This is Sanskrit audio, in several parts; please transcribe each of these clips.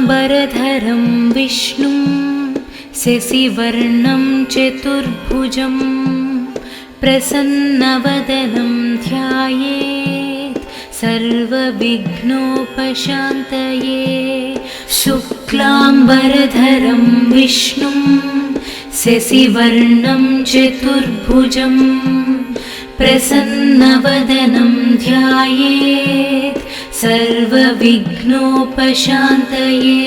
शुक्लाम्बरधरं विष्णुं शशिवर्णं चतुर्भुजं प्रसन्नवदनं ध्यायेत् सर्वविघ्नोपशान्तये। शुक्लाम्बरधरं विष्णुं शशिवर्णं चतुर्भुजं प्रसन्नवदनं ध्यायेत् सर्वविघ्नोपशान्तये।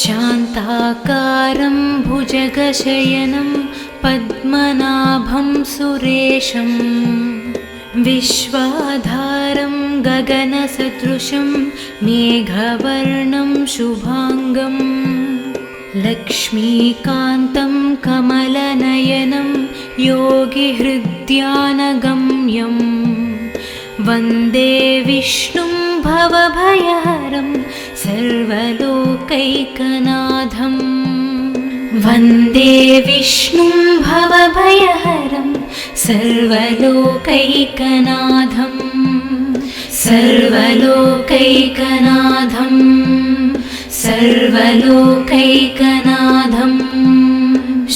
शान्ताकारं भुजगशयनं पद्मनाभं सुरेशं विश्वाधारं गगनसदृशं मेघवर्णं शुभांगं लक्ष्मीकान्तं कमलनयनं योगिहृद्यानगम्यं वन्दे विष्णुं भवभयहरं सर्वलोकैकनाथं। वन्दे विष्णुं भवभयहरं सर्वलोकैकनाथं सर्वलोकैकनाथं सर्वलोकैकनाथं।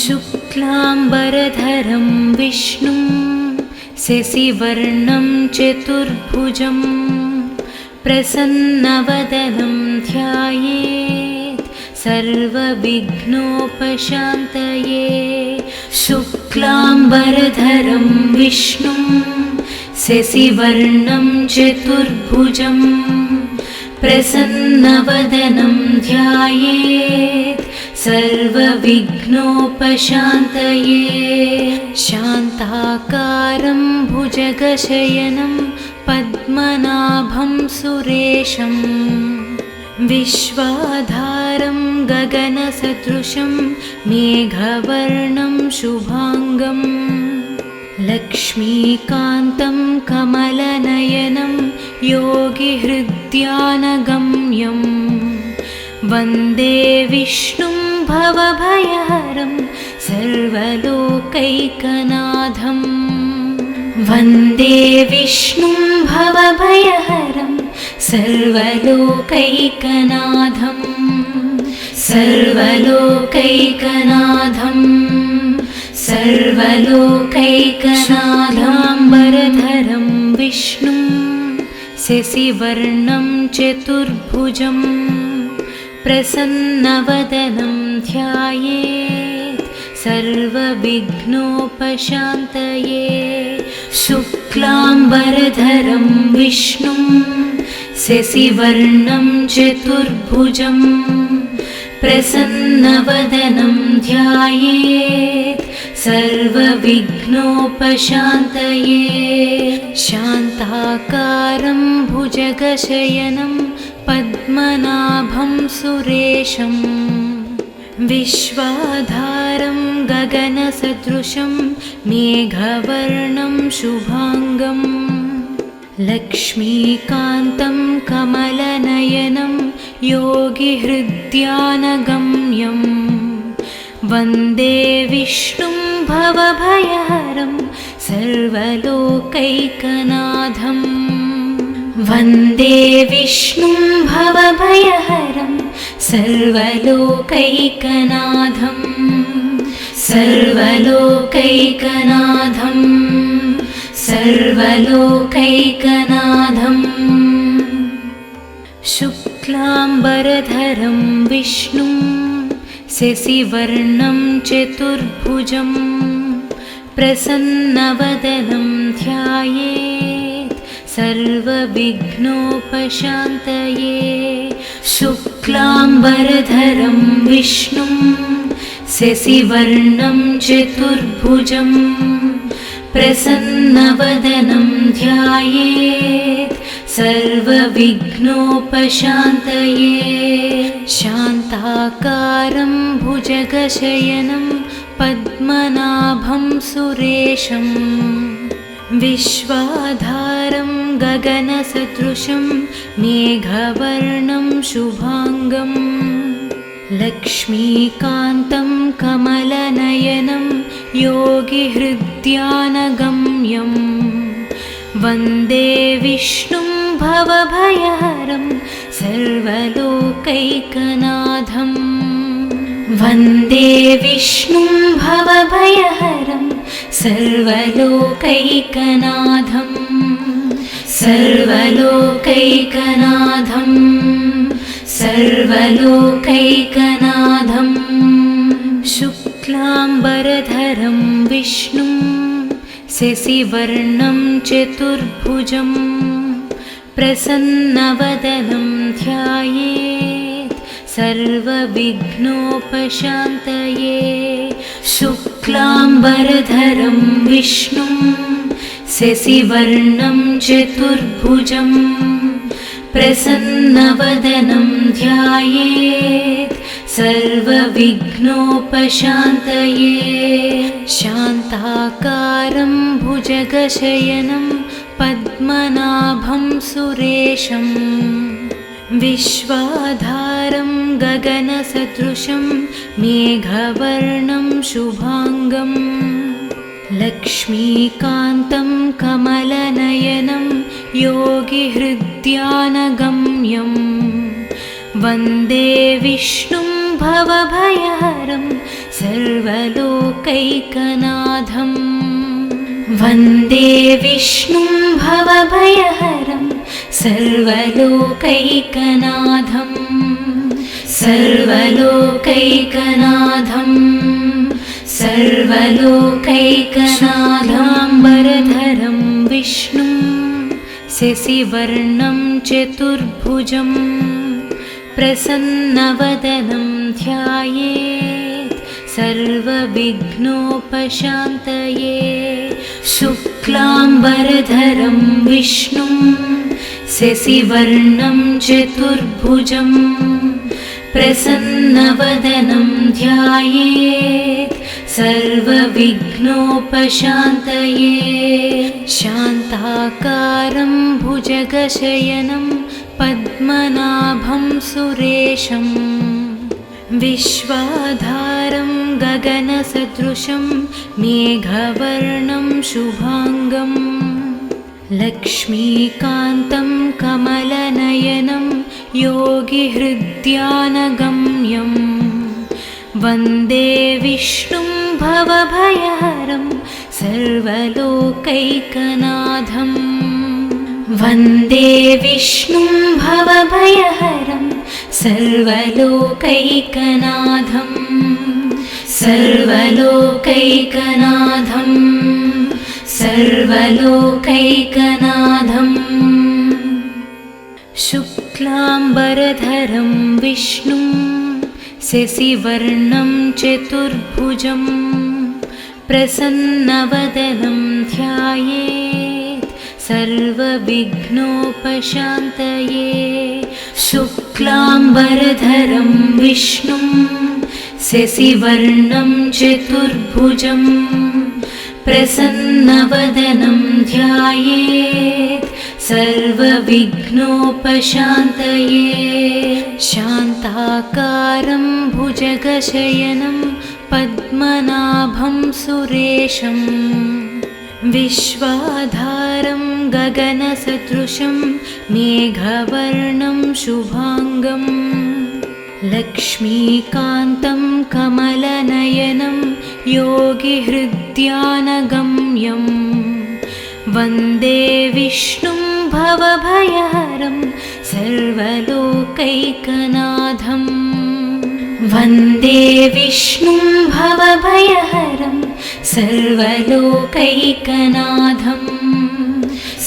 शुक्लाम्बरधरं विष्णुं शशिवर्णं चतुर्भुजं प्रसन्नवदनं ध्यायेत् सर्वविघ्नोपशान्तये। शुक्लाम्बरधरं विष्णुं शशिवर्णं चतुर्भुजं प्रसन्नवदनं ध्यायेत् सर्वविघ्नोपशान्तये। शान्ताकारं भुजगशयनं पद्मनाभं सुरेशं विश्वाधारं गगनसदृशं मेघवर्णं शुभांगं लक्ष्मीकान्तं कमलनयनं योगिहृद्यानगम्यं वन्दे विष्णुं भवभयहरं सर्वलोकैकनाथं। वन्दे विष्णुं भवभयहरं सर्वलोकैकनाथं सर्वलोकैकनाथं सर्वलोकैकनाथाम्बरधरं विष्णुं शशिवर्णं चतुर्भुजं प्रसन्नवदनं ध्यायेत् सर्वविघ्नोपशान्तये। शुक्लाम्बरधरं विष्णुं शशिवर्णं चतुर्भुजं प्रसन्नवदनं ध्यायेत् सर्वविघ्नोपशान्तये। शान्ताकारं भुजगशयनं पद्मनाभं सुरेशं विश्वाधारं गगनसदृशं मेघवर्णं शुभांगं लक्ष्मीकान्तं कमलनयनं योगिहृद्यानगम्यं वन्दे विष्णुं भवभयहरं सर्वलोकैकनाथं। वन्दे विष्णुं भवभयहरं सर्वलोकैकनाथं सर्वलोकैकनाथं सर्वलोकैकनाथं। शुक्लाम्बरधरं विष्णुं शशिवर्णं चतुर्भुजं प्रसन्नवदनं ध्यायेत् सर्वविघ्नोपशान्तये। शुक्लाम्बरधरं विष्णुं शशिवर्णं चतुर्भुजं प्रसन्नवदनं ध्यायेत् सर्वविघ्नोपशान्तये। शान्ताकारं भुजगशयनं पद्मनाभं सुरेशं विश्वाधारं गगनसदृशं मेघवर्णं शुभांगं लक्ष्मीकान्तं कमलनयनं योगिहृद्यानगम्यं वन्दे विष्णुं भवभयहरं सर्वलोकैकनाथं वन्दे विष्णुं भवभयहरं सर्वलोकैकनाथं सर्वलोकैकनाथं सर्वलोकैकनाथं शुक्लाम्बरधरं विष्णुं शशिवर्णं चतुर्भुजं प्रसन्नवदनं ध्यायेत् सर्वविघ्नोपशान्तये शुक्लाम्बरधरं विष्णुं शशिवर्णं चतुर्भुजं प्रसन्नवदनं ध्यायेत् सर्वविघ्नोपशान्तये शान्ताकारं भुजगशयनं पद्मनाभं सुरेशं विश्वाधारं गगनसदृशं मेघवर्णं शुभांगं लक्ष्मीकान्तं कमलनयनं योगिहृद्यानगम्यं वन्दे विष्णुं भवभयहरं सर्वलोकैकनाथं वन्दे विष्णुं भवभयहरं सर्वलोकैकनाथं सर्वलोकैकनाथं सर्वलोकैकनाथाम्बरधरं विष्णुं शशिवर्णं चतुर्भुजं प्रसन्नवदनं ध्यायेत् सर्वविघ्नोपशान्तये शुक्लाम्बरधरं विष्णुं शशिवर्णं चतुर्भुजं प्रसन्नवदनं ध्यायेत् सर्वविघ्नोपशान्तये शान्ताकारं भुजगशयनं पद्मनाभं सुरेशं विश्वाधारं गगनसदृशं मेघवर्णं शुभांगं लक्ष्मीकान्तं कमलनयनं योगिहृद्यानगम्यं वन्दे विष्णुं भवभयहरं सर्वलोकैकनाथं वन्दे विष्णुं भवभयहरं सर्वलोकैकनाथं सर्वलोकैकनाथं सर्वलोकैकनाथं शुक्लाम्बरधरं विष्णुं शशिवर्णं चतुर्भुजं प्रसन्नवदनं ध्यायेत् सर्वविघ्नोपशान्तये शुक्लाम्बरधरं विष्णुं शशिवर्णं चतुर्भुजं प्रसन्नवदनं ध्यायेत् सर्वविघ्नोपशान्तये शान्ताकारं भुजगशयनं पद्मनाभं सुरेशं विश्वाधारं गगनसदृशं मेघवर्णं शुभांगं लक्ष्मीकान्तं कमलनयनं योगिहृद्यानगम्यं वन्दे विष्णुं भवभयहरं सर्वलोकैकनाथं वन्दे विष्णुं भवभयहरं सर्वलोकैकनाथं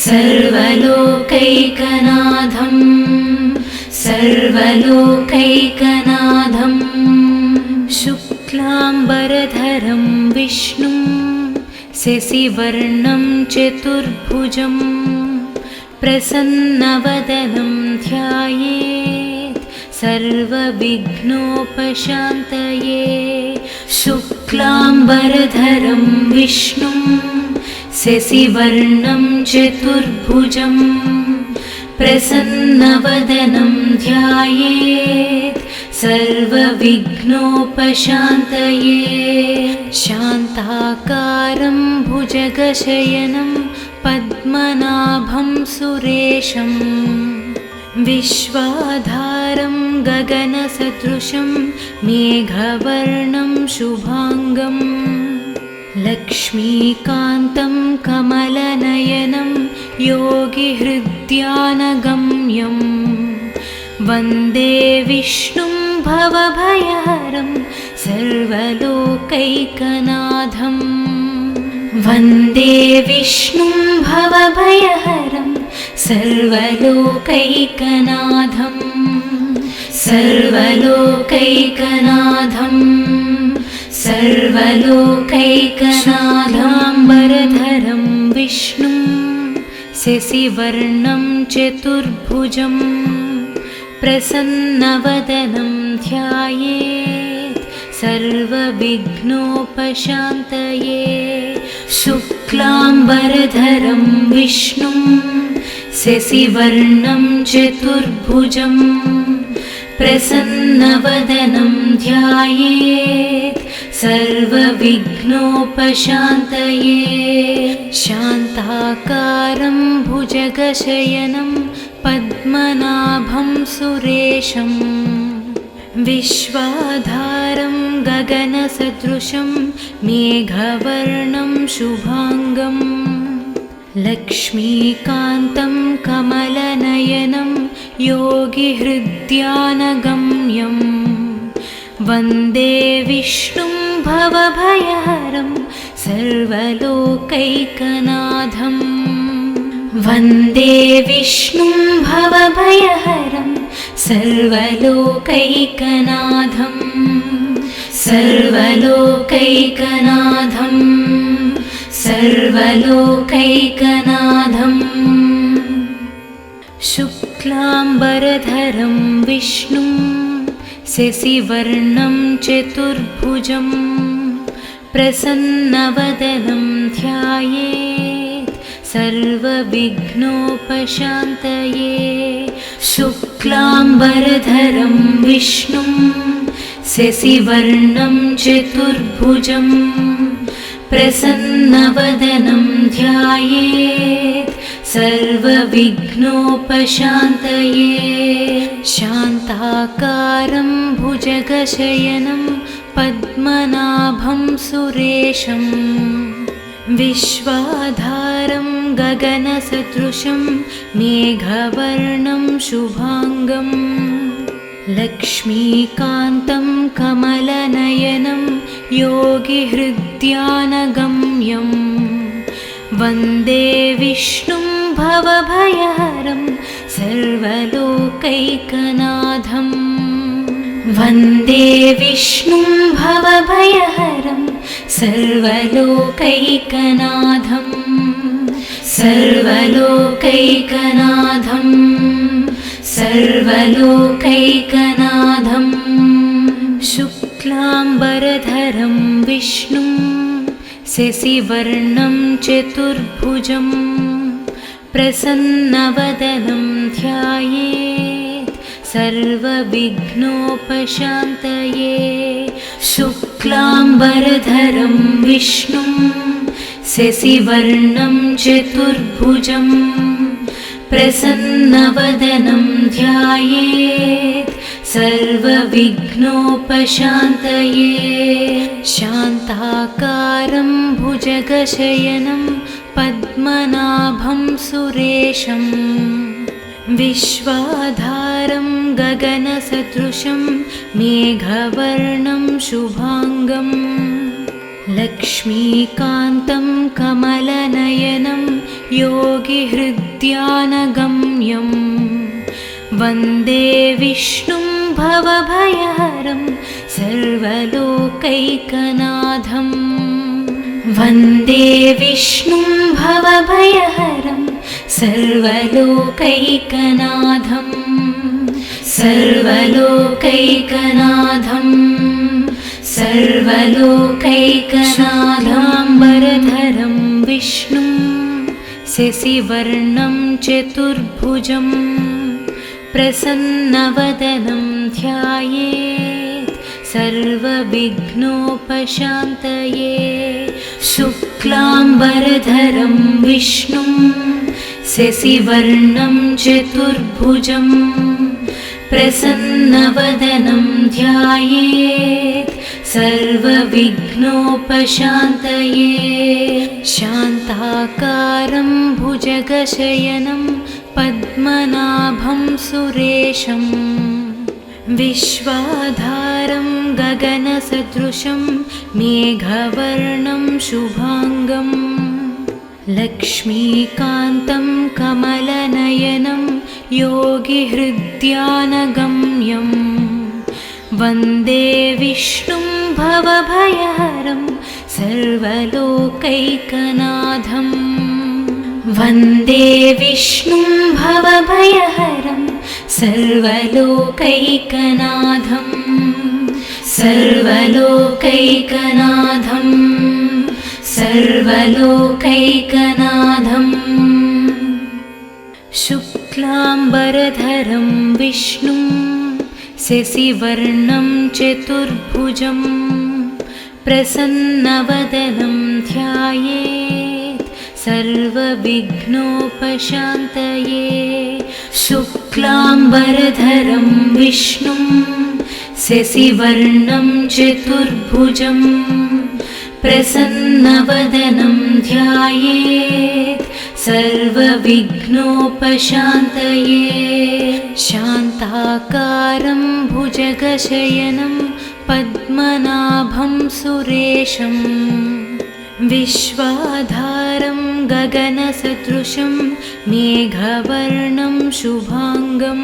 सर्वलोकैकनाथं सर्वलोकैकनाथं शुक्लाम्बरधरं विष्णुं शशिवर्णं चतुर्भुजं प्रसन्नवदनं ध्यायेत् सर्वविघ्नोपशान्तये शुक्लाम्बरधरं विष्णुं शशिवर्णं चतुर्भुजं प्रसन्नवदनं ध्यायेत् सर्वविघ्नोपशान्तये शान्ताकारं भुजगशयनं पद्मनाभं सुरेशं विश्वाधारं गगनसदृशं मेघवर्णं शुभांगं लक्ष्मीकान्तं कमलनयनं योगिहृद्यानगम्यं वन्दे विष्णुं भवभयहरं सर्वलोकैकनाथं वन्दे विष्णुं भवभयहरं सर्वलोकैकनाथं सर्वलोकैकनाथं सर्वलोकैकनाथाम्बरधरं विष्णुं शशिवर्णं चतुर्भुजं प्रसन्नवदनं ध्यायेत् सर्वविघ्नोपशान्तये शुक्लाम्बरधरं विष्णुं शशिवर्णं चतुर्भुजं प्रसन्नवदनं ध्यायेत् सर्वविघ्नोपशान्तये शान्ताकारं भुजगशयनं पद्मनाभं सुरेशं विश्वाधारं गगनसदृशं मेघवर्णं शुभांगं लक्ष्मीकान्तं कमलनयनं योगिहृद्यानगम्यं वन्दे विष्णुं भवभयहरं सर्वलोकैकनाथं वन्दे विष्णुं भवभयहरं सर्वलोकैकनाथं सर्वलोकैकनाथं सर्वलोकैकनाथं शुक्लाम्बरधरं विष्णुं शशिवर्णं चतुर्भुजं प्रसन्नवदनं ध्यायेत् सर्वविघ्नोपशान्तये शुक्लाम्बरधरं विष्णुं शशिवर्णं चतुर्भुजं प्रसन्नवदनं ध्यायेत् सर्वविघ्नोपशान्तये शान्ताकारं भुजगशयनं पद्मनाभं सुरेशं विश्वाधारं गगनसदृशं मेघवर्णं शुभांगं लक्ष्मीकान्तं कमलनयनं योगिहृद्यानगम्यं वन्दे विष्णुं भवभयहरं सर्वलोकैकनाथं वन्दे विष्णुं भवभयहरं सर्वलोकैकनाथं सर्वलोकैकनाथं सर्वलोकैकनाथं शुक्लाम्बरधरं विष्णुं शशिवर्णं चतुर्भुजं प्रसन्नवदनं ध्यायेत् सर्वविघ्नोपशान्तये शुक्लाम्बरधरं विष्णुं शशिवर्णं चतुर्भुजं प्रसन्नवदनं ध्यायेत् सर्वविघ्नोपशान्तये शान्ताकारं भुजगशयनं पद्मनाभं सुरेशं विश्वाधारं गगनसदृशं मेघवर्णं शुभांगं लक्ष्मीकान्तं कमलनयनं योगिहृद्यानगम्यं वन्दे विष्णुं भवभयहरं सर्वलोकैकनाथं वन्दे विष्णुं भवभयहरं सर्वलोकैकनाथं सर्वलोकैकनाथं सर्वलोकैकनाथाम्बरधरं विष्णुं शशिवर्णं चतुर्भुजं प्रसन्नवदनं ध्यायेत् सर्वविघ्नोपशान्तये शुक्लाम्बरधरं विष्णुं शशिवर्णं चतुर्भुजं प्रसन्नवदनं ध्यायेत् सर्वविघ्नोपशान्तये शान्ताकारं भुजगशयनं पद्मनाभं सुरेशं विश्वाधारं गगनसदृशं मेघवर्णं शुभाङ्गं लक्ष्मीकान्तं कमलनयनं योगिहृद्यानगम्यं वन्दे विष्णुं भवभयहरं सर्वलोकैकनाथं वन्दे विष्णुं भवभयहरं सर्वलोकैकनाथं सर्वलोकैकनाथं सर्वलोकैकनाथं शुक्लाम्बरधरं विष्णुं शशिवर्णं चतुर्भुजं प्रसन्नवदनं ध्यायेत् सर्वविघ्नोपशान्तये शुक्लाम्बरधरं विष्णुं शशिवर्णं चतुर्भुजं प्रसन्नवदनं ध्यायेत् सर्वविघ्नोपशान्तये शान्ताकारं भुजगशयनं पद्मनाभं सुरेशं विश्वाधारं गगनसदृशं मेघवर्णं शुभाङ्गं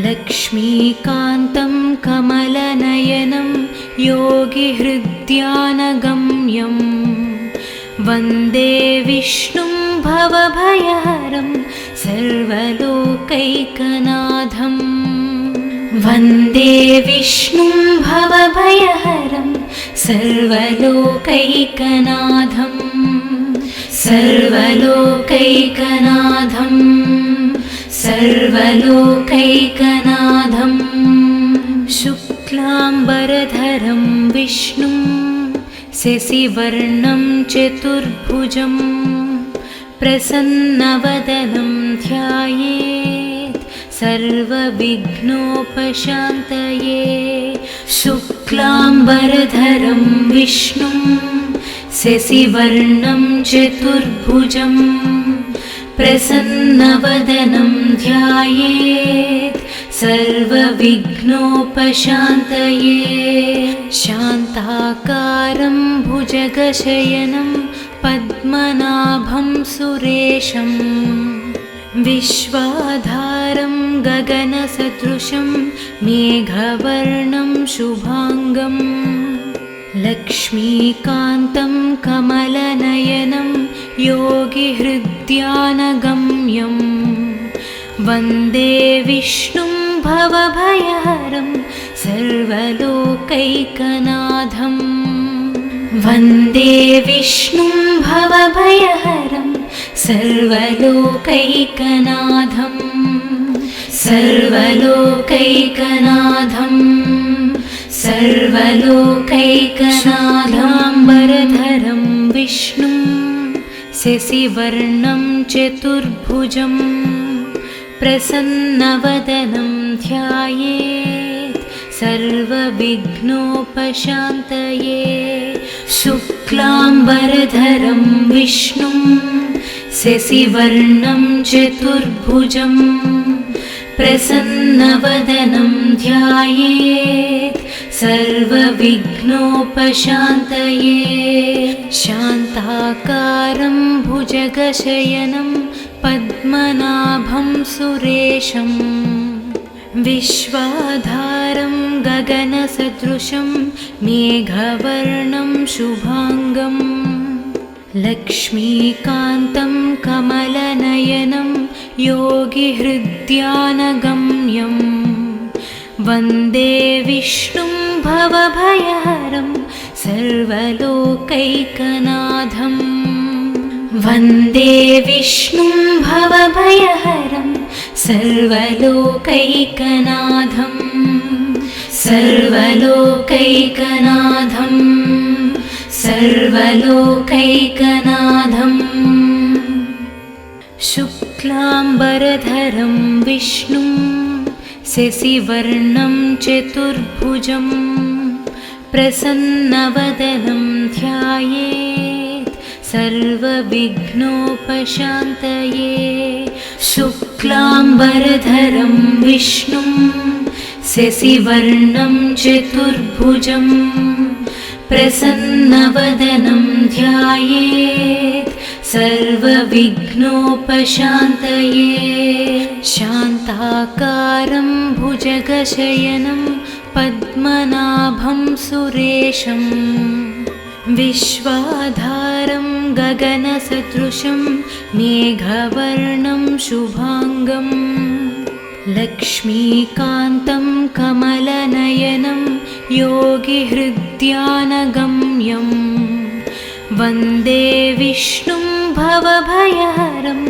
लक्ष्मीकान्तं कमलनयनं योगिहृद्यानगम्यं वन्दे विष्णुं भवभयहरं सर्वलोकैकनाथं वन्दे विष्णुं भवभयहरं सर्वलोकैकनाथं सर्वलोकैकनाथं सर्वलोकैकनाथं शुक्लाम्बरधरं विष्णुं शशिवर्णं चतुर्भुजं प्रसन्नवदनं ध्यायेत् सर्वविघ्नोपशान्तये शुक्लाम्बरधरं विष्णुं शशिवर्णं चतुर्भुजं प्रसन्नवदनं ध्यायेत् सर्वविघ्नोपशान्तये शान्ताकारं भुजगशयनं पद्मनाभं सुरेशं विश्वाधारं गगनसदृशं मेघवर्णं शुभाङ्गं लक्ष्मीकान्तं कमलनयनं योगिहृद्यानगम्यं वन्दे विष्णुं भवभयहरं सर्वलोकैकनाथं वन्दे विष्णुं भवभयहरं सर्वलोकैकनाथं सर्वलोकैकनाथं सर्वलोकैकनाथाम्बरधरं विष्णुं शशिवर्णं चतुर्भुजं प्रसन्नवदनं ध्यायेत् सर्वविघ्नोपशान्तये शुक्लाम्बरधरं विष्णुं शशिवर्णं चतुर्भुजं प्रसन्नवदनं ध्यायेत् सर्वविघ्नोपशान्तये शान्ताकारं भुजगशयनं पद्मनाभं सुरेशं विश्वाधारं गगनसदृशं मेघवर्णं शुभाङ्गं लक्ष्मीकान्तं कमलनयनं योगिहृद्यानगम्यं वन्दे विष्णुं भवभयहरं सर्वलोकैकनाथं वन्दे विष्णुं भवभयहरं सर्वलोकैकनाथं सर्वलोकैकनाथं सर्वलोकैकनाथं शुक्लाम्बरधरं विष्णुं शशिवर्णं चतुर्भुजं प्रसन्नवदनं ध्यायेत् सर्वविघ्नोपशान्तये। शुक्लाम्बरधरं विष्णुं शशिवर्णं चतुर्भुजं प्रसन्नवदनं ध्यायेत् सर्वविघ्नोपशान्तये। शान्ताकारं भुजगशयनं पद्मनाभं सुरेशं विश्वाधारं गगनसदृशं मेघवर्णं शुभाङ्गं लक्ष्मीकान्तं कमलनयनं योगिहृद्यानगम्यं वन्दे विष्णुं भवभयहरं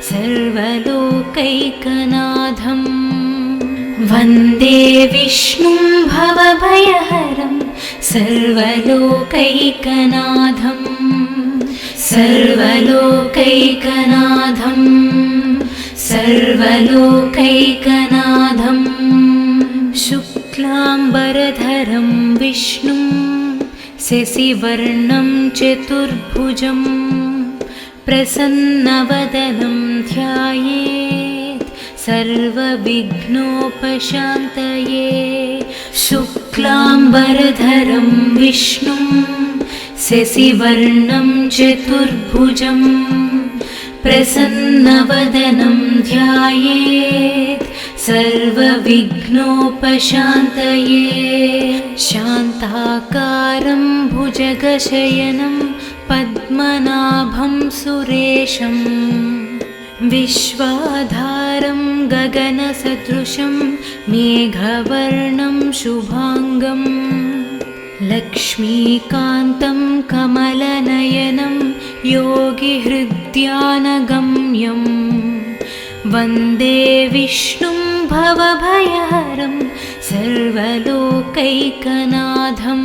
सर्वलोकैकनाथं। वन्दे विष्णुं भवभयहरं सर्वलोकैकनाथं सर्वलोकैकनाथं सर्वलोकैकनाथं। शुक्लाम्बरधरं विष्णुं शशिवर्णं चतुर्भुजं प्रसन्नवदनं ध्यायेत् सर्वविघ्नोपशान्तये। शुक्लाम्बरधरं विष्णुं शशिवर्णं चतुर्भुजं प्रसन्नवदनं ध्यायेत् सर्वविघ्नोपशान्तये। शान्ताकारं भुजगशयनं पद्मनाभं सुरेशं विश्वाधारं गगनसदृशं मेघवर्णं शुभाङ्गं लक्ष्मीकान्तं कमलनयनं योगिहृद्यानगम्यं वन्दे विष्णुं भवभयहरं सर्वलोकैकनाथं।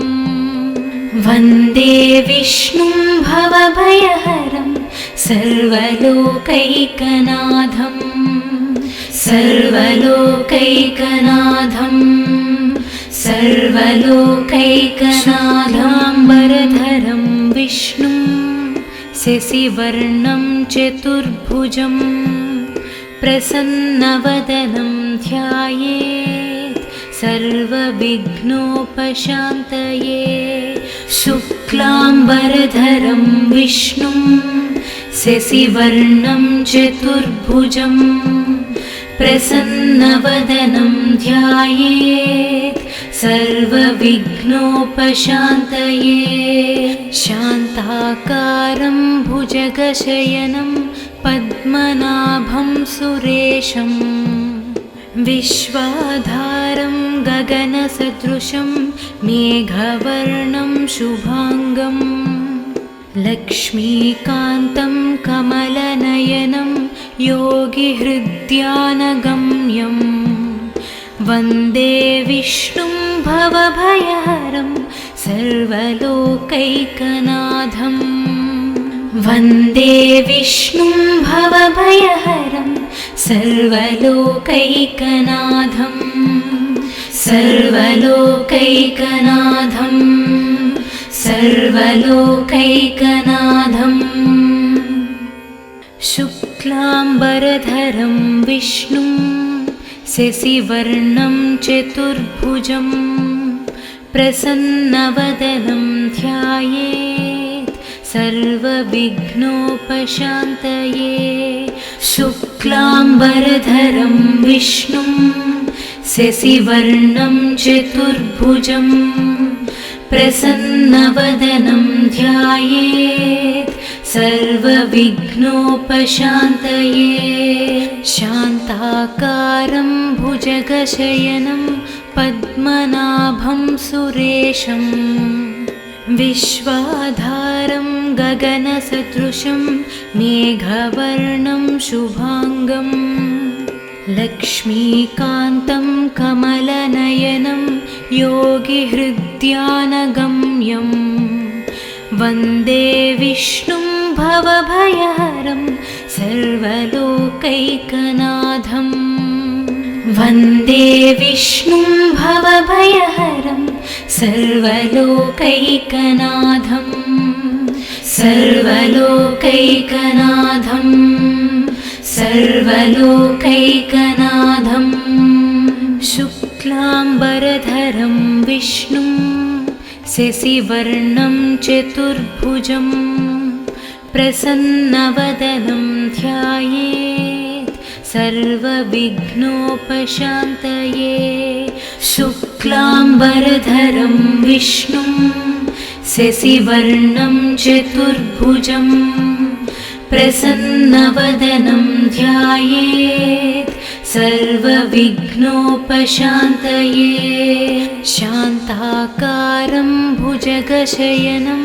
वन्दे विष्णुं भवभयहरं सर्वलोकैकनाथं सर्वलोकैकनाथं सर्वलोकैकनाथाम्बरधरं विष्णुं शशिवर्णं चतुर्भुजं प्रसन्नवदनं ध्यायेत् सर्वविघ्नोपशान्तये। शुक्लाम्बरधरं विष्णुं शशिवर्णं चतुर्भुजं प्रसन्नवदनं ध्यायेत् सर्वविघ्नोपशान्तये। शान्ताकारं भुजगशयनं पद्मनाभं सुरेशं विश्वाधारं गगनसदृशं मेघवर्णं शुभाङ्गं लक्ष्मीकान्तं कमलनयनं योगिहृद्यानगम्यं वन्दे विष्णुं भवभयहरं सर्वलोकैकनाथं। वन्दे विष्णुं भवभयहरं सर्वलोकैकनाथं सर्वलोकैकनाथं सर्वलोकैकनाथं। शुक्लाम्बरधरं विष्णुं शशिवर्णं चतुर्भुजं प्रसन्नवदनं ध्यायेत् सर्वविघ्नोपशान्तये। शुक्लाम्बरधरं विष्णुं शशिवर्णं चतुर्भुजं प्रसन्नवदनं ध्यायेत् सर्वविघ्नोपशान्तये। शान्ताकारं भुजगशयनं पद्मनाभं सुरेशं विश्वाधारं गगनसदृशं मेघवर्णं शुभाङ्गं लक्ष्मीकान्तं कमलनयनं योगिहृद्यानगम्यं वन्दे विष्णुं भवभयहरं सर्वलोकैकनाथं। सर्वलोकैकनाथं वन्दे विष्णुं भवभयहरं सर्वलोकैकनाथं सर्वलोकैकनाथं सर्वलोकैकनाथं शुक्लाम्बरधरं विष्णुं शशिवर्णं चतुर्भुजं प्रसन्नवदनं ध्यायेत् सर्वविघ्नोपशान्तये शुक्लाम्बरधरं विष्णुं शशिवर्णं चतुर्भुजं प्रसन्नवदनं ध्यायेत् सर्वविघ्नोपशान्तये शान्ताकारं भुजगशयनं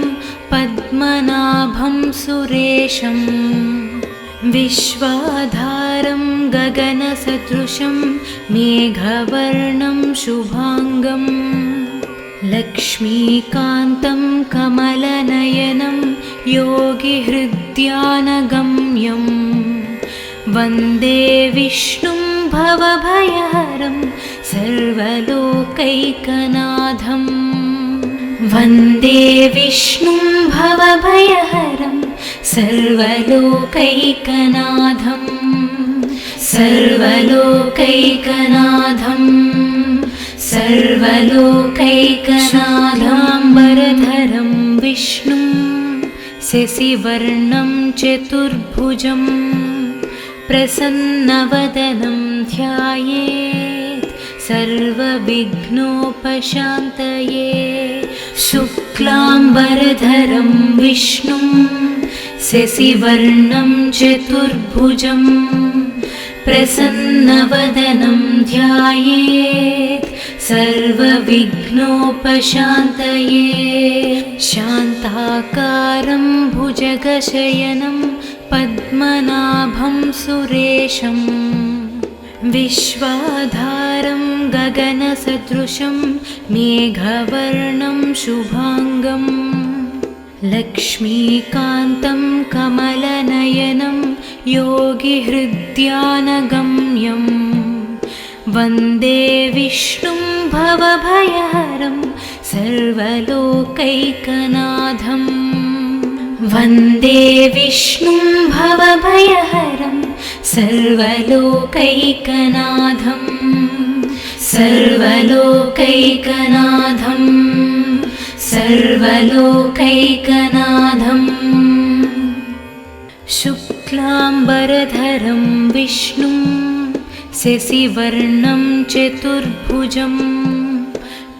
पद्मनाभं सुरेशं विश्वाधारं गगनसदृशं मेघवर्णं शुभाङ्गं लक्ष्मीकान्तं कमलनयनं योगिहृद्यानगम्यं वन्दे विष्णुं भवभयहरं सर्वलोकैकनाथं वन्दे विष्णुं भवभयहरं सर्वलोकैकनाथं सर्वलोकैकनाथं सर्वलोकैकनाथाम्बरधरं विष्णुं शशिवर्णं चतुर्भुजं प्रसन्नवदनं ध्यायेत् सर्वविघ्नोपशान्तये शुक्लाम्बरधरं विष्णुं शशिवर्णं चतुर्भुजं प्रसन्नवदनं ध्यायेत् सर्वविघ्नोपशान्तये शान्ताकारं भुजगशयनं पद्मनाभं सुरेशं विश्वाधारं गगनसदृशं मेघवर्णं शुभाङ्गं लक्ष्मीकान्तं कमलनयनं योगिहृद्यानगम्यं वन्दे विष्णुं भवभयहरं सर्वलोकैकनाथं वन्दे विष्णुं भवभयहरं सर्वलोकैकनाथं सर्वलोकैकनाथं सर्वलोकैकनाथं शुक्लाम्बरधरं विष्णुं शशिवर्णं चतुर्भुजं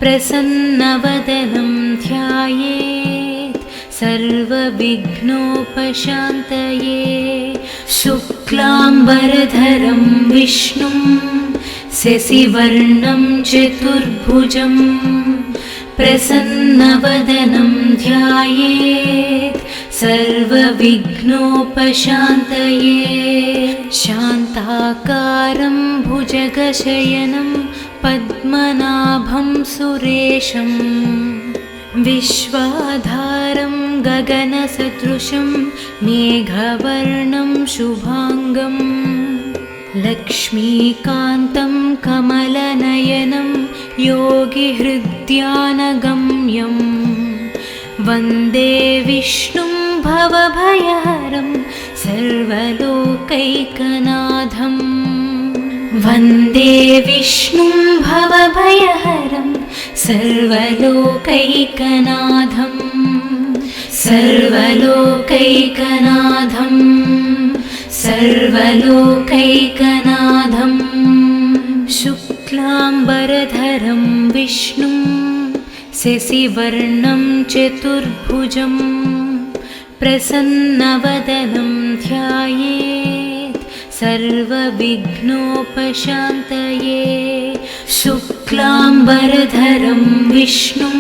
प्रसन्नवदनं ध्यायेत् सर्वविघ्नोपशान्तये शुक्लाम्बरधरं विष्णुं शशिवर्णं चतुर्भुजं प्रसन्नवदनं ध्यायेत् सर्वविघ्नोपशान्तये शान्ताकारं भुजगशयनं पद्मनाभं सुरेशं विश्वाधारं गगनसदृशं मेघवर्णं शुभाङ्गं लक्ष्मीकान्तं कमलनयनं योगिहृद्यानगम्यं वन्दे विष्णुं भवभयहरं सर्वलोकैकनाथं वन्दे विष्णुं भवभयहरं सर्वलोकैकनाथं सर्वलोकैकनाथं सर्वलोकैकनाथं शुक्लाम्बरधरं विष्णुं शशिवर्णं चतुर्भुजं प्रसन्नवदनं ध्यायेत् सर्वविघ्नोपशान्तये शुक्लाम्बरधरं विष्णुं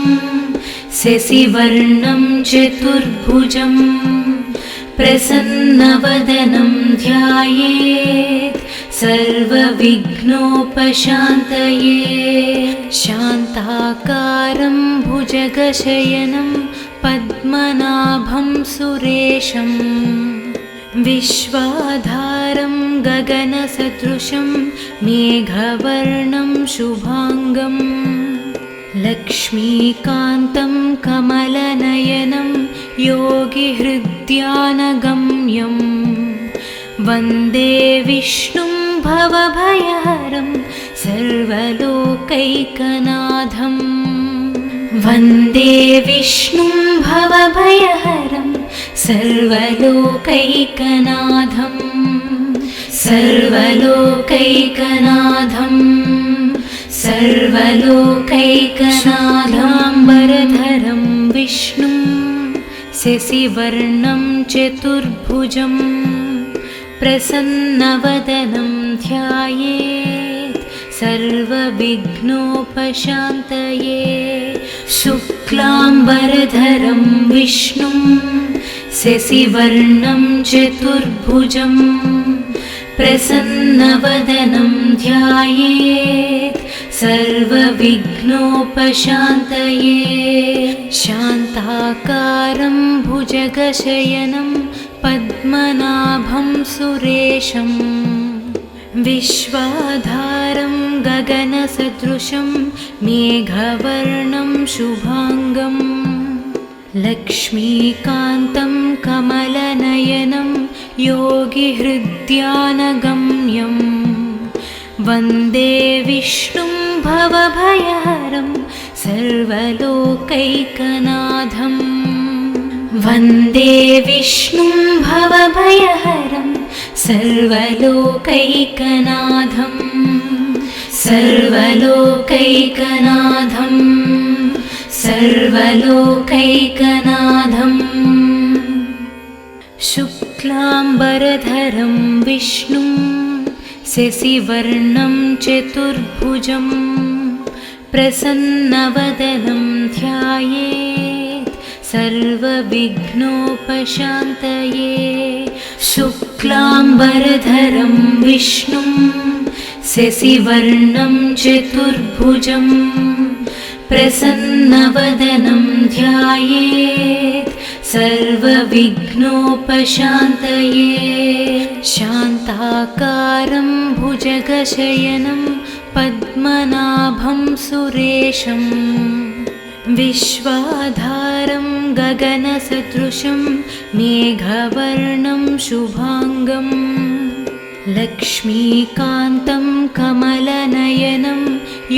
शशिवर्णं चतुर्भुजं प्रसन्नवदनं ध्यायेत् सर्वविघ्नोपशान्तये शान्ताकारं भुजगशयनं पद्मनाभं सुरेशं विश्वाधारं गगनसदृशं मेघवर्णं शुभांगं लक्ष्मीकान्तं कमलनयनं योगिहृद्यानगम्यं वन्दे विष्णुं भवभयहरं सर्वलोकैकनाथं वन्दे विष्णुं भवभयहरं सर्वलोकैकनाथं सर्वलोकैकनाथं सर्वलोकैकनाथाम्बरधरं विष्णुं शशिवर्णं चतुर्भुजं प्रसन्नवदनं ध्यायेत् सर्वविघ्नोपशान्तये शुक्लाम्बरधरं विष्णुं शशिवर्णं चतुर्भुजं प्रसन्नवदनं ध्यायेत् सर्वविघ्नोपशान्तये शान्ताकारं भुजगशयनं पद्मनाभं सुरेशं विश्वाधारं गगनसदृशं मेघवर्णं शुभांगं लक्ष्मीकान्तं कमलनयनं योगिहृद्यानगम्यं वन्दे विष्णुं भवभयहरं सर्वलोकैकनाथं वन्दे विष्णुं भवभयहरं सर्वलोकैकनाथं सर्वलोकैकनाथं सर्वलोकैकनाथं शुक्लाम्बरधरं विष्णुं शशिवर्णं चतुर्भुजं प्रसन्नवदनं ध्यायेत् सर्वविघ्नोपशान्तये शुक्लाम्बरधरं विष्णुं शशिवर्णं चतुर्भुजं प्रसन्नवदनं ध्यायेत् सर्वविघ्नोपशान्तये शान्ताकारं भुजगशयनं पद्मनाभं सुरेशं विश्वाधारं गगनसदृशं मेघवर्णं शुभांगं लक्ष्मीकान्तं कमलनयनं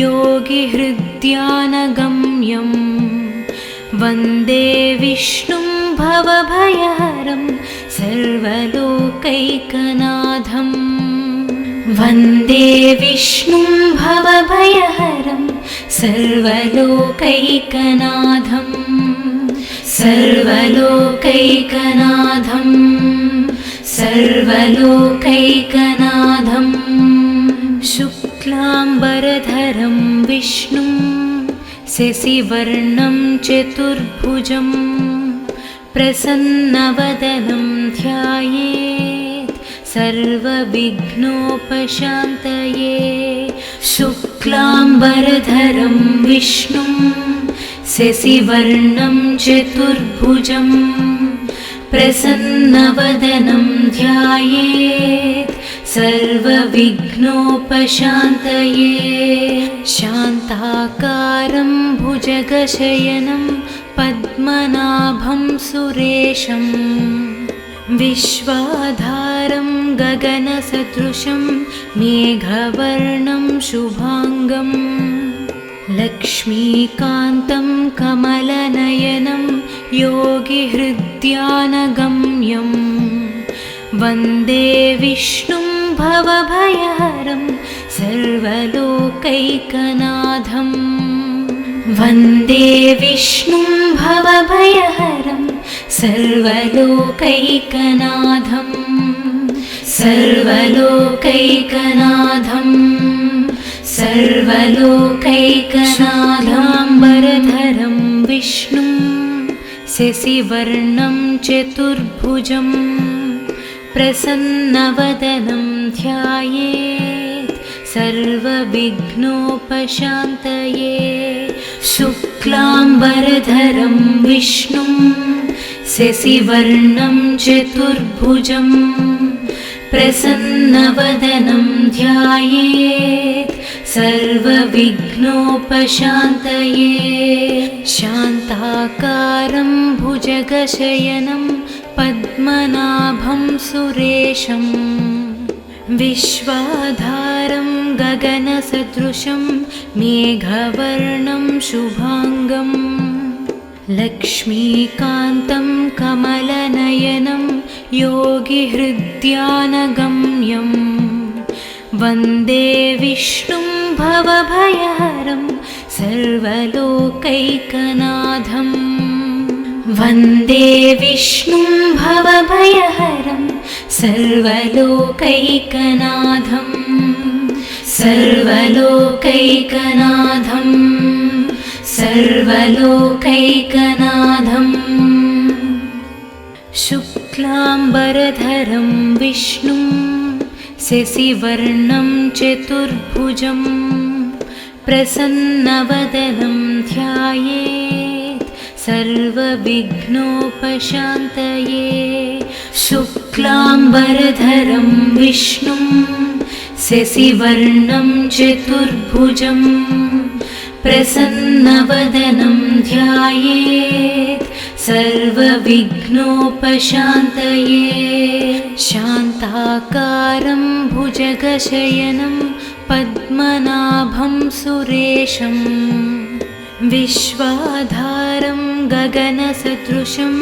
योगिहृद्यानगम्यं वन्दे विष्णुं भवभयहरं सर्वलोकैकनाथं वन्दे विष्णुं भवभयहरं सर्वलोकैकनाथं सर्वलोकैकनाथं सर्वलोकैकनाथं शुक्लाम्बरधरं विष्णुं शशिवर्णं चतुर्भुजं प्रसन्नवदनं ध्यायेत् सर्वविघ्नोपशान्तये शुक्लाम्बरधरं विष्णुं शशिवर्णं चतुर्भुजं प्रसन्नवदनं ध्यायेत् सर्वविघ्नोपशान्तये शान्ताकारं भुजगशयनं पद्मनाभं सुरेशं विश्वाधारं गगनसदृशं मेघवर्णं शुभांगं लक्ष्मीकान्तं कमलनयनं योगिहृद्यानगम्यं वन्दे विष्णुं भवभयहरं सर्वलोकैकनाथं वन्दे विष्णुं भवभयहरं सर्वलोकैकनाथं सर्वलोकैकनाथं सर्वलोकैकनाथाम्बरधरं विष्णुं शशिवर्णं चतुर्भुजं प्रसन्नवदनं ध्यायेत् सर्वविघ्नोपशान्तये शुक्लाम्बरधरं विष्णुं शशिवर्णं चतुर्भुजं प्रसन्नवदनं ध्यायेत् सर्वविघ्नोपशान्तये शान्ताकारं भुजगशयनं पद्मनाभं सुरेशं विश्वाधारं गगनसदृशं मेघवर्णं शुभाङ्गं लक्ष्मीकान्तं कमलनयनं योगिहृद्यानगम्यं वन्दे विष्णुं भवभयहरं सर्वलोकैकनाथं वन्दे विष्णुं भवभयहरं सर्वलोकैकनाथं सर्वलोकैकनाथं सर्वलोकैकनाथं शुक्लाम्बरधरं विष्णुं शशिवर्णं चतुर्भुजं प्रसन्नवदनं ध्यायेत् सर्वविघ्नोपशान्तये शुक्लाम्बरधरं विष्णुं शशिवर्णं चतुर्भुजं प्रसन्नवदनं ध्यायेत् सर्वविघ्नोपशान्तये शान्ताकारं भुजगशयनं पद्मनाभं सुरेशं विश्वाधारं गगनसदृशं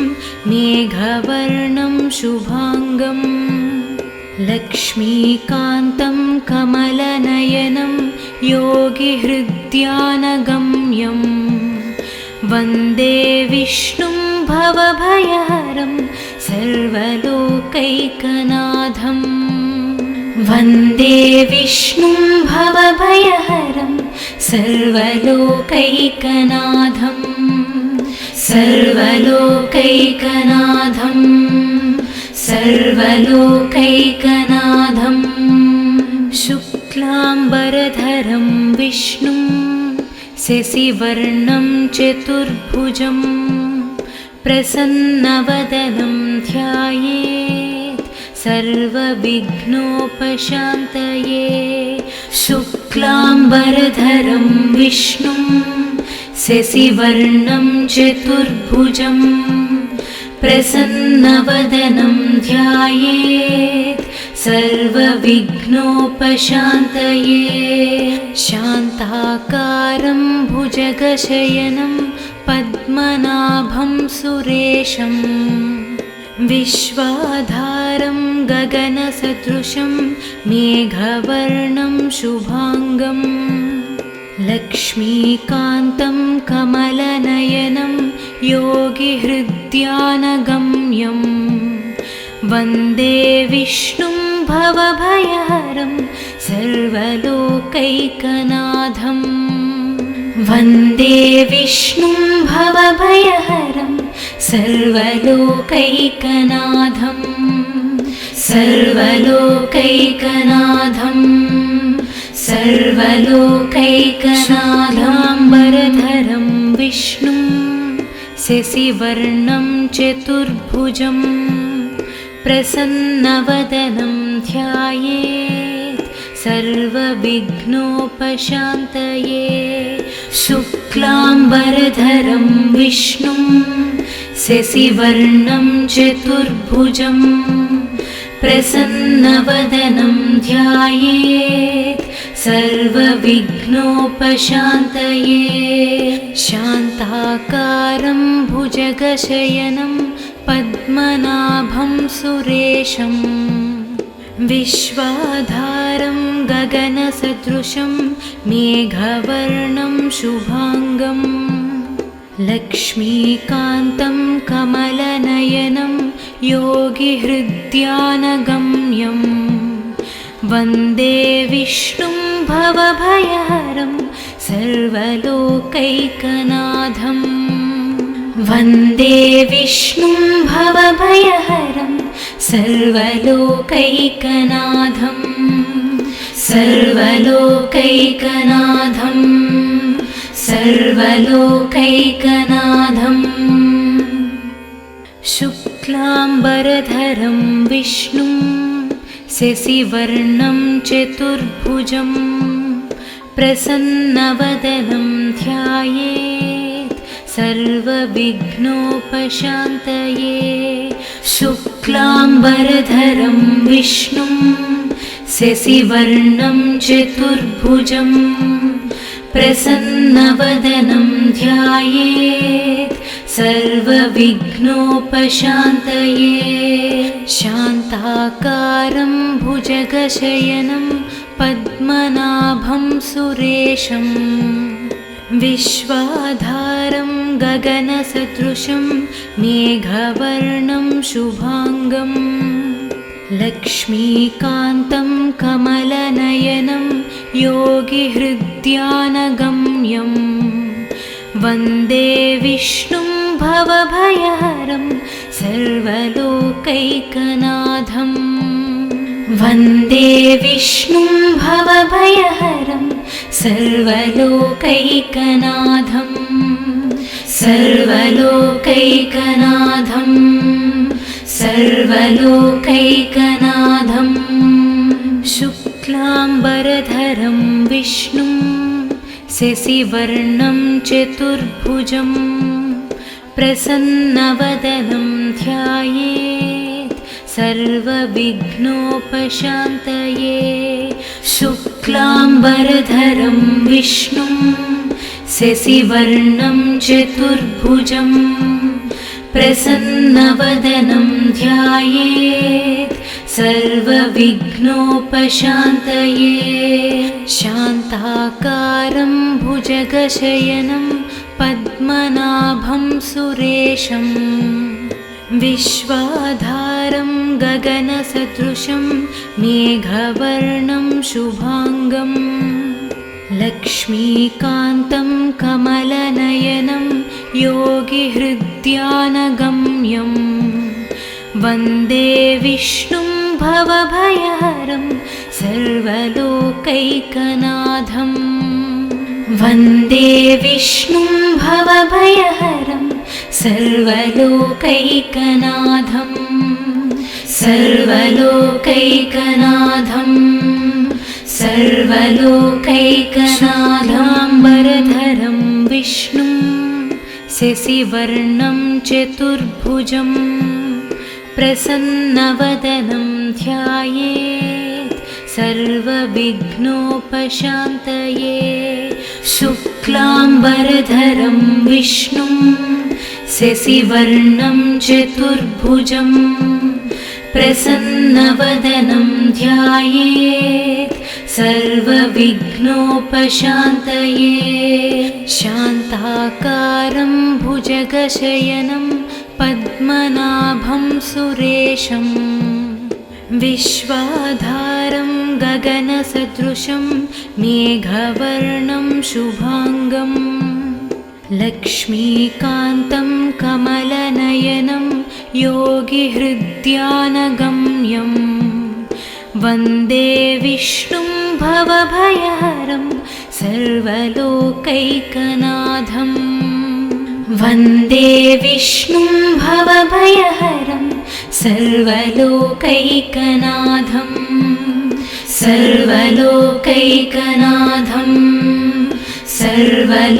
मेघवर्णं शुभाङ्गं लक्ष्मीकान्तं कमलनयनं योगिहृद्यानगम्यं वन्दे विष्णुं भवभयहरं सर्वलोकैकनाथं वन्दे विष्णुं भवभयहरं सर्वलोकैकनाथं सर्वलोकैकनाथं सर्वलोकैकनाथं शुक्लाम्बरधरं विष्णुं शशिवर्णं चतुर्भुजं प्रसन्नवदनं ध्यायेत् सर्वविघ्नोपशान्तये शुक्लाम्बरधरं विष्णुं शशिवर्णं चतुर्भुजं प्रसन्नवदनं ध्यायेत् सर्वविघ्नोपशान्तये शान्ताकारं भुजगशयनं पद्मनाभं सुरेशं विश्वाधारं गगनसदृशं मेघवर्णं शुभाङ्गं लक्ष्मीकान्तं कमलनयनं योगिहृद्यानगम्यं वन्दे विष्णुं भवभयहरं सर्वलोकैकनाथं वन्दे विष्णुं भवभयहरं सर्वलोकैकनाथं सर्वलोकैकनाथं सर्वलोकैकनाथाम्बरधरं विष्णुं शशिवर्णं चतुर्भुजं प्रसन्नवदनं ध्यायेत् सर्वविघ्नोपशान्तये शुक्लाम्बरधरं विष्णुं शशिवर्णं चतुर्भुजं प्रसन्नवदनं ध्यायेत् सर्वविघ्नोपशान्तये शान्ताकारं भुजगशयनं पद्मनाभं सुरेशं विश्वाधारं गगनसदृशं मेघवर्णं शुभाङ्गं लक्ष्मीकान्तं कमलनयनं योगिहृद्यानगम्यं वन्दे विष्णुं भवभयहरं सर्वलोकैकनाथं वन्दे विष्णुं भवभयहरं सर्वलोकैकनाथं सर्वलोकैकनाथं सर्वलोकैकनाथं शुक्लाम्बरधरं विष्णुं शशिवर्णं चतुर्भुजं प्रसन्नवदनं ध्यायेत् सर्वविघ्नोपशान्तये। शुक्लाम्बरधरं विष्णुं शशिवर्णं चतुर्भुजं प्रसन्नवदनं ध्यायेत् सर्वविघ्नोपशान्तये। शान्ताकारं भुजगशयनं पद्मनाभं सुरेशं विश्वाधारं गगनसदृशं मेघवर्णं शुभाङ्गं लक्ष्मीकान्तं कमलनयनं योगिहृद्यानगम्यं वन्दे विष्णुं भवभयहरं सर्वलोकैकनाथं। वन्दे विष्णुं भवभयहरं सर्वलोकैकनाथं सर्वलोकैकनाथं सर्वलोकैकनाथं। शुक्लाम्बरधरं विष्णुं शशिवर्णं चतुर्भुजं प्रसन्नवदनं ध्यायेत् सर्वविघ्नोपशान्तये। शुक्लाम्बरधरं विष्णुं शशिवर्णं चतुर्भुजं प्रसन्नवदनं ध्यायेत् सर्वविघ्नोपशान्तये। शान्ताकारं भुजगशयनं पद्मनाभं सुरेशं विश्वाधारं गगनसदृशं मेघवर्णं शुभाङ्गं लक्ष्मीकान्तं कमलनयनं योगिहृद्यानगम्यं वन्दे विष्णुं भवभयहरं सर्वलोकैकनाथं। वन्दे विष्णुं भवभयहरं सर्वलोकैकनाथं सर्वलोकैकनाथं सर्वलोकैकनाथाम्बरधरं विष्णुं शशिवर्णं चतुर्भुजं प्रसन्नवदनं ध्यायेत् सर्वविघ्नोपशान्तये। शुक्लाम्बरधरं विष्णुं शशिवर्णं चतुर्भुजं प्रसन्नवदनं ध्यायेत् सर्वविघ्नोपशान्तये। शान्ताकारं भुजगशयनं पद्मनाभं सुरेशं विश्वाधारं गगनसदृशं मेघवर्णं शुभाङ्गं लक्ष्मीकान्तं कमलनयनं योगिहृद्यानगम्यं वन्दे विष्णुं भवभयहरं सर्वलोकैकनाथं। वन्दे विष्णुं भवभयहरं सर्वलोकैकनाथं सर्वलोकैकनाथं सर्वलोकैकनाथं।